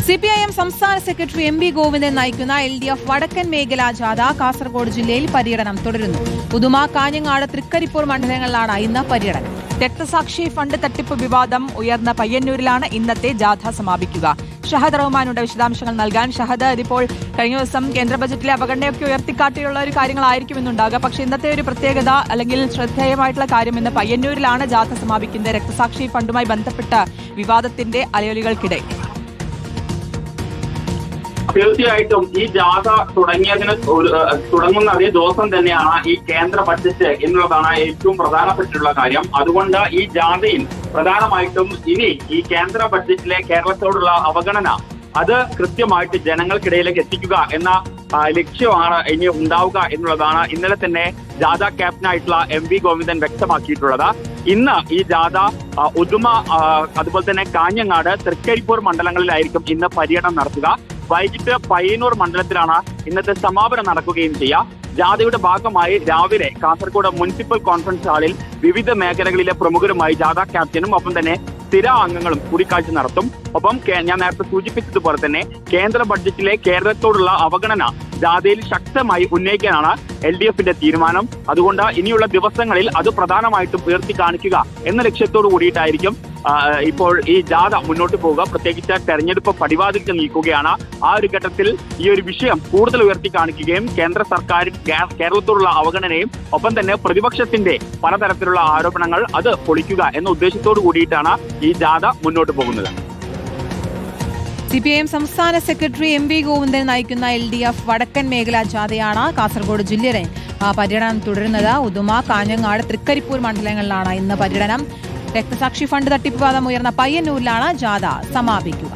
CPIM സംസ്ഥാന secretary MV Govindan നയിക്കുന്ന LDF വടക്കൻ മേഖലാ ജാഥ കാസർഗോഡ് ജില്ലയിൽ പര്യടനം തുടരുന്നു. ഉദുമ, കാഞ്ഞങ്ങാട്, തൃക്കരിപ്പൂർ മണ്ഡലങ്ങളിലാണ് ഇന്ന് പര്യടനം. രക്തസാക്ഷി ഫണ്ട് തട്ടിപ്പ് വിവാദം ഉയർന്ന പയ്യന്നൂരിലാണ് ഇന്നത്തെ ജാഥ സമാപിക്കുക. ഷഹദ് റഹ്മാനുടെ വിശദാംശങ്ങൾ നൽകാൻ. ഷഹദ്, ഇതിപ്പോൾ കഴിഞ്ഞ ദിവസം കേന്ദ്ര ബജറ്റിലെ അവഗണനയൊക്കെ ഉയർത്തിക്കാട്ടിയുള്ള ഒരു കാര്യങ്ങളായിരിക്കും ഇന്നുണ്ടാകുക. പക്ഷേ ഇന്നത്തെ ഒരു പ്രത്യേകത അല്ലെങ്കിൽ ശ്രദ്ധേയമായിട്ടുള്ള കാര്യം ഇന്ന് പയ്യന്നൂരിലാണ് ജാഥ സമാപിക്കുന്നത്. രക്തസാക്ഷി ഫണ്ടുമായി ബന്ധപ്പെട്ട വിവാദത്തിന്റെ അലയൊലികൾക്കിടെ തീർച്ചയായിട്ടും ഈ ജാഥ തുടങ്ങുന്ന അതേ ദിവസം തന്നെയാണ് ഈ കേന്ദ്ര ബഡ്ജറ്റ് എന്നുള്ളതാണ് ഏറ്റവും പ്രധാനപ്പെട്ടിട്ടുള്ള കാര്യം. അതുകൊണ്ട് ഈ ജാഥയിൽ പ്രധാനമായിട്ടും ഇനി ഈ കേന്ദ്ര ബഡ്ജറ്റിലെ കേരളത്തോടുള്ള അവഗണന അത് കൃത്യമായിട്ട് ജനങ്ങൾക്കിടയിലേക്ക് എത്തിക്കുക എന്ന ലക്ഷ്യമാണ് ഇനി ഉണ്ടാവുക എന്നുള്ളതാണ് ഇന്നലെ തന്നെ ജാഥ ക്യാപ്റ്റനായിട്ടുള്ള MV ഗോവിന്ദൻ വ്യക്തമാക്കിയിട്ടുള്ളത്. ഇന്ന് ഈ ജാഥ ഉദുമ, അതുപോലെ തന്നെ കാഞ്ഞങ്ങാട്, തൃക്കരിപ്പൂർ മണ്ഡലങ്ങളിലായിരിക്കും ഇന്ന് പര്യടനം നടത്തുക. വൈകിട്ട് പയ്യന്നൂർ മണ്ഡലത്തിലാണ് ഇന്നത്തെ സമാപനം നടക്കുകയും ചെയ്യുക. ജാഥയുടെ ഭാഗമായി രാവിലെ കാസർഗോഡ് മുനിസിപ്പൽ കോൺഫറൻസ് ഹാളിൽ വിവിധ മേഖലകളിലെ പ്രമുഖരുമായി ജാഥ ക്യാപ്റ്റനും ഒപ്പം തന്നെ സ്ഥിര അംഗങ്ങളും കൂടിക്കാഴ്ച നടത്തും. ഒപ്പം ഞാൻ നേരത്തെ സൂചിപ്പിച്ചതുപോലെ തന്നെ കേന്ദ്ര ബഡ്ജറ്റിലെ കേരളത്തോടുള്ള അവഗണന ജാഥയിൽ ശക്തമായി ഉന്നയിക്കാനാണ് LDFന്റെ തീരുമാനം. അതുകൊണ്ട് ഇനിയുള്ള ദിവസങ്ങളിൽ അത് പ്രധാനമായിട്ടും ഉയർത്തി കാണിക്കുക എന്ന ലക്ഷ്യത്തോടു കൂടിയിട്ടായിരിക്കും ഇപ്പോൾ ഈ ജാഥ മുന്നോട്ട് പോവുക. പ്രത്യേകിച്ച് തെരഞ്ഞെടുപ്പ് പടിവാതിൽക്ക് നിൽക്കുകയാണ്. ആ ഒരു ഘട്ടത്തിൽ ഈ ഒരു വിഷയം കൂടുതൽ ഉയർത്തി കാണിക്കുകയും കേന്ദ്ര സർക്കാരിൻ കേരളത്തോടുള്ള അവഗണനയും ഒപ്പം തന്നെ പ്രതിപക്ഷത്തിന്റെ പലതരത്തിലുള്ള ആരോപണങ്ങൾ അത് പൊളിക്കുക എന്ന ഉദ്ദേശത്തോടു കൂടിയിട്ടാണ് ഈ ജാഥ മുന്നോട്ട് പോകുന്നത്. CPIM സംസ്ഥാന സെക്രട്ടറി MV ഗോവിന്ദൻ നയിക്കുന്ന LDF വടക്കൻ മേഖലാ ജാഥയാണ് കാസർഗോഡ് ജില്ലയിൽ പര്യടനം തുടരുന്നത്. ഉദുമ, കാഞ്ഞങ്ങാട്, തൃക്കരിപ്പൂർ മണ്ഡലങ്ങളിലാണ് ഇന്ന് പര്യടനം. രക്തസാക്ഷി ഫണ്ട് തട്ടിപ്പ് വിവാദം ഉയർന്ന പയ്യന്നൂരിലാണ് ജാഥ സമാപിക്കുക.